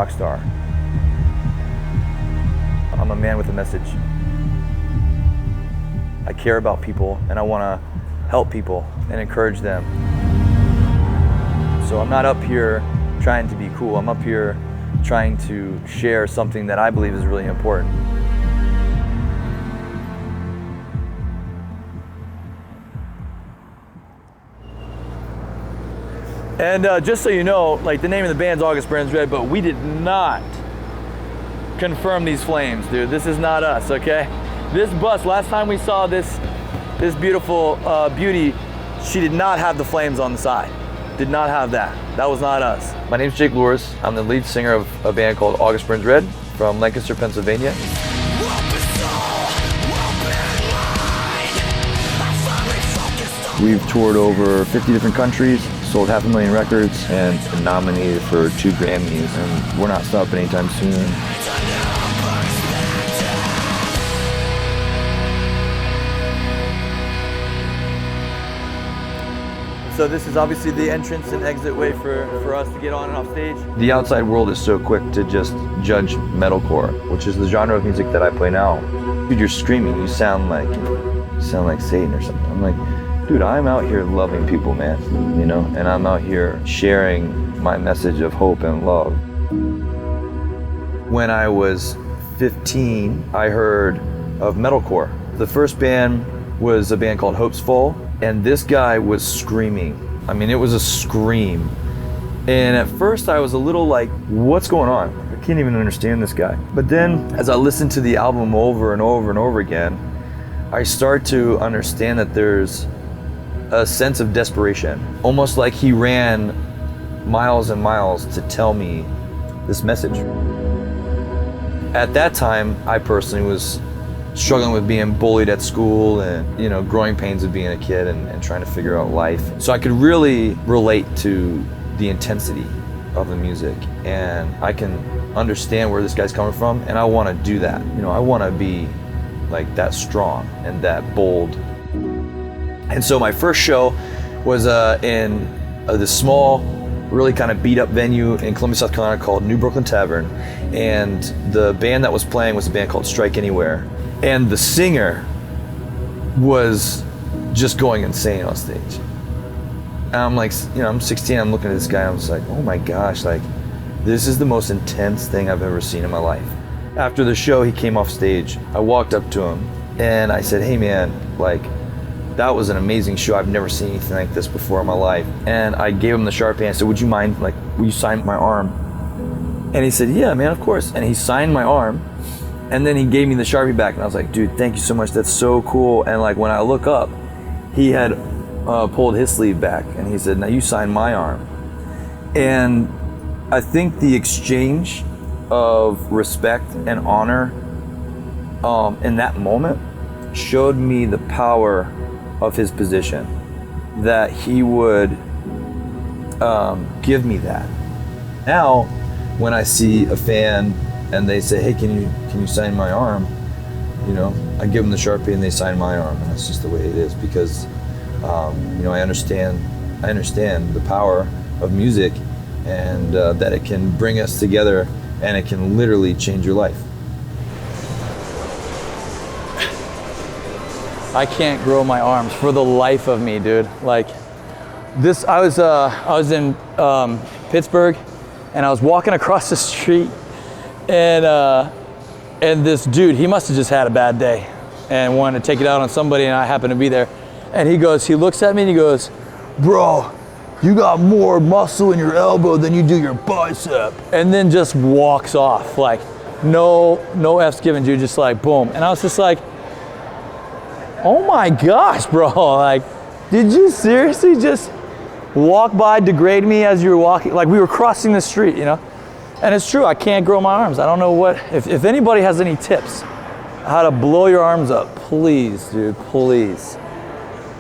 rock star. I'm a man with a message. I care about people and I want to help people and encourage them. So I'm not up here trying to be cool. I'm up here trying to share something that I believe is really important. And just so you know, like the name of the band's August Burns Red, but we did not confirm these flames, dude. This is not us, okay? This bus, last time we saw this beautiful beauty, she did not have the flames on the side. Did not have that. That was not us. My name's Jake Luhrs. I'm the lead singer of a band called August Burns Red from Lancaster, Pennsylvania. We've toured over 50 different countries, sold 500,000 records, and been nominated for 2 Grammys, and we're not stopping anytime soon. So this is obviously the entrance and exit way for us to get on and off stage. The outside world is so quick to just judge metalcore, which is the genre of music that I play now. Dude, you're screaming, you sound like Satan or something. I'm like, dude, I'm out here loving people, man, you know, and I'm out here sharing my message of hope and love. When I was 15, I heard of metalcore. The first band was a band called Hope's Fall, and this guy was screaming. I mean, it was a scream. And at first I was a little like, what's going on? I can't even understand this guy. But then as I listened to the album over and over and over again, I start to understand that there's a sense of desperation, almost like he ran miles and miles to tell me this message. At that time, I personally was struggling with being bullied at school and, you know, growing pains of being a kid and trying to figure out life. So I could really relate to the intensity of the music, and I can understand where this guy's coming from, and I want to do that. You know, I want to be like that strong and that bold. And so my first show was in this small, really kind of beat up venue in Columbia, South Carolina called New Brooklyn Tavern. And the band that was playing was a band called Strike Anywhere. And the singer was just going insane on stage. And I'm like, you know, I'm 16, I'm looking at this guy, I'm just like, oh my gosh, like, this is the most intense thing I've ever seen in my life. After the show, he came off stage. I walked up to him and I said, hey man, like, that was an amazing show. I've never seen anything like this before in my life. And I gave him the Sharpie and I said, would you mind, like, will you sign my arm? And he said, yeah, man, of course. And he signed my arm. And then he gave me the Sharpie back. And I was like, dude, thank you so much. That's so cool. And like, when I look up, he had pulled his sleeve back. And he said, now you sign my arm. And I think the exchange of respect and honor in that moment showed me the power of his position, that he would give me that. Now, when I see a fan and they say, hey, can you sign my arm? You know, I give them the Sharpie and they sign my arm, and that's just the way it is, because you know, I understand the power of music, and that it can bring us together and it can literally change your life. I can't grow my arms for the life of me, dude. Like this, I was in Pittsburgh, and I was walking across the street, and this dude, he must have just had a bad day and wanted to take it out on somebody, and I happened to be there. And he looks at me and he goes, bro, you got more muscle in your elbow than you do your bicep. And then just walks off, like no F's given, dude, just like boom. And I was just like, oh my gosh, bro, like, did you seriously just walk by, degrade me as you were walking? Like, we were crossing the street, you know? And it's true, I can't grow my arms. I don't know what, if anybody has any tips how to blow your arms up, please, dude, please.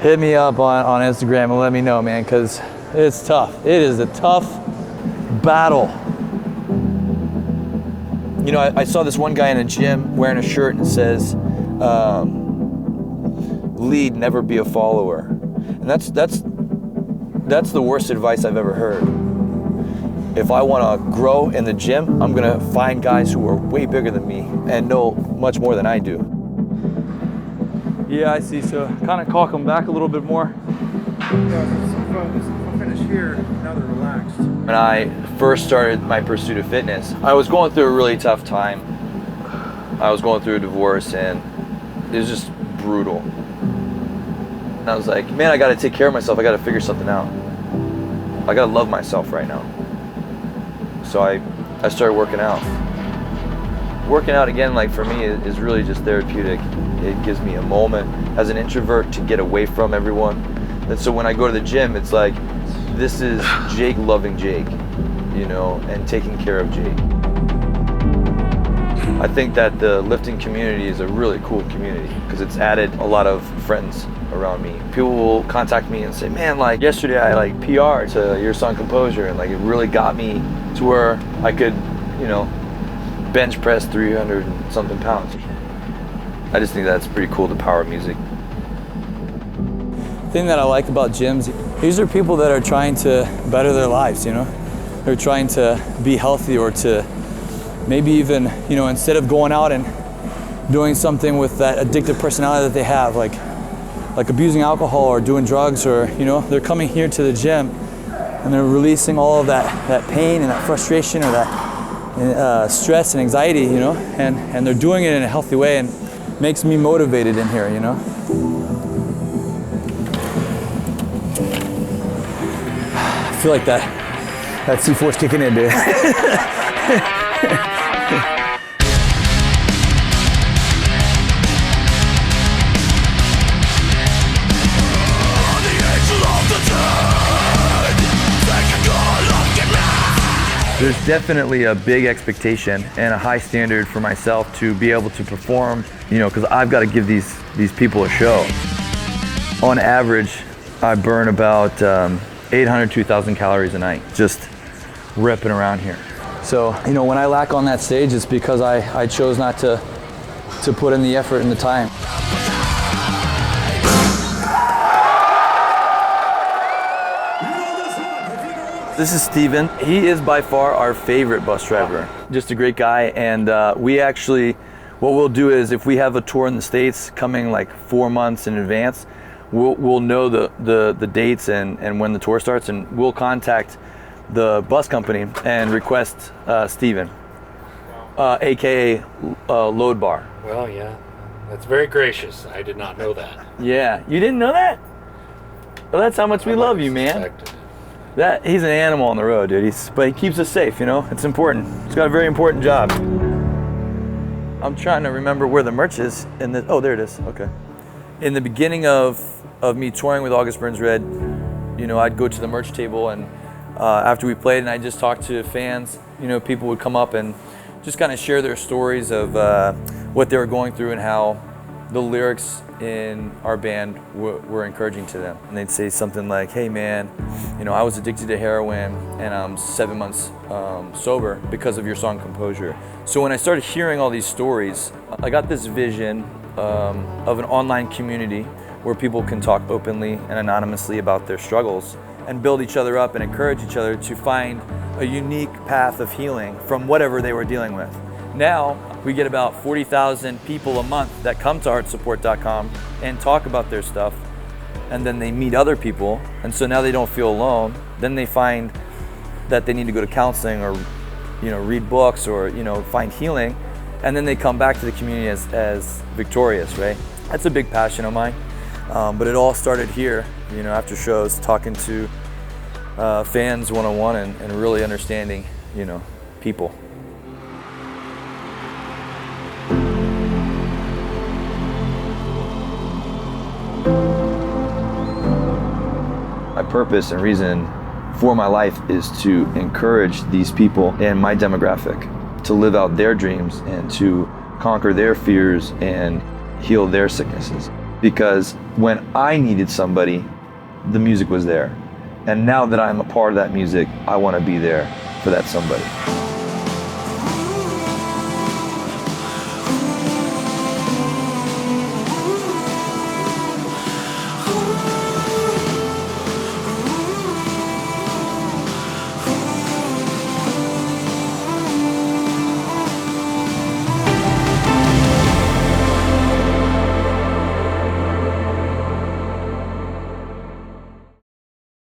Hit me up on Instagram and let me know, man, because it's tough. It is a tough battle. You know, I saw this one guy in a gym wearing a shirt and it says, lead, never be a follower. And that's the worst advice I've ever heard. If I want to grow in the gym, I'm going to find guys who are way bigger than me and know much more than I do. Yeah, I see. So kind of caulk them back a little bit more. Yeah, if I finish here, now they're relaxed. When I first started my pursuit of fitness, I was going through a really tough time. I was going through a divorce and it was just brutal. And I was like, man, I got to take care of myself. I got to figure something out. I got to love myself right now. So I started working out. Working out again, like for me, is really just therapeutic. It gives me a moment as an introvert to get away from everyone. And so when I go to the gym, it's like, this is Jake loving Jake, you know, and taking care of Jake. I think that the lifting community is a really cool community because it's added a lot of friends around me. People will contact me and say, man, like yesterday I like PR'd to your song Composure, and like it really got me to where I could, you know, bench press 300 and something pounds. I just think that's pretty cool, the power of music. The thing that I like about gyms, these are people that are trying to better their lives, you know? They're trying to be healthy, or to maybe even, you know, instead of going out and doing something with that addictive personality that they have, like abusing alcohol or doing drugs, or, you know, they're coming here to the gym and they're releasing all of that pain and that frustration, or that stress and anxiety, you know, and they're doing it in a healthy way, and makes me motivated in here, you know. I feel like that C4's kicking in, dude. There's definitely a big expectation and a high standard for myself to be able to perform, you know, because I've got to give these people a show. On average, I burn about 800, 2,000 calories a night, just ripping around here. So, you know, when I lack on that stage, it's because I chose not to put in the effort and the time. This is Steven. He is by far our favorite bus driver. Just a great guy, and we actually, what we'll do is if we have a tour in the States coming like 4 months in advance, we'll know the dates and when the tour starts, and we'll contact the bus company and request Steven, AKA Load Bar. Well, yeah, that's very gracious. I did not know that. Yeah, you didn't know that? Well, that's how much we love you, man. Suspected. He's an animal on the road, dude. But he keeps us safe, you know? It's important. He's got a very important job. I'm trying to remember where the merch is. Oh, there it is. Okay. In the beginning of me touring with August Burns Red, you know, I'd go to the merch table, and after we played and I just talked to fans, you know, people would come up and just kind of share their stories of what they were going through and how the lyrics in our band were encouraging to them. And they'd say something like, hey man, you know, I was addicted to heroin and I'm 7 months sober because of your song Composure. So when I started hearing all these stories, I got this vision of an online community where people can talk openly and anonymously about their struggles and build each other up and encourage each other to find a unique path of healing from whatever they were dealing with. Now, we get about 40,000 people a month that come to artsupport.com and talk about their stuff, and then they meet other people, and so now they don't feel alone. Then they find that they need to go to counseling, or, you know, read books, or, you know, find healing, and then they come back to the community as victorious, right? That's a big passion of mine, but it all started here, you know, after shows, talking to fans one-on-one and really understanding, you know, people. My purpose and reason for my life is to encourage these people in my demographic to live out their dreams and to conquer their fears and heal their sicknesses. Because when I needed somebody, the music was there. And now that I'm a part of that music, I want to be there for that somebody.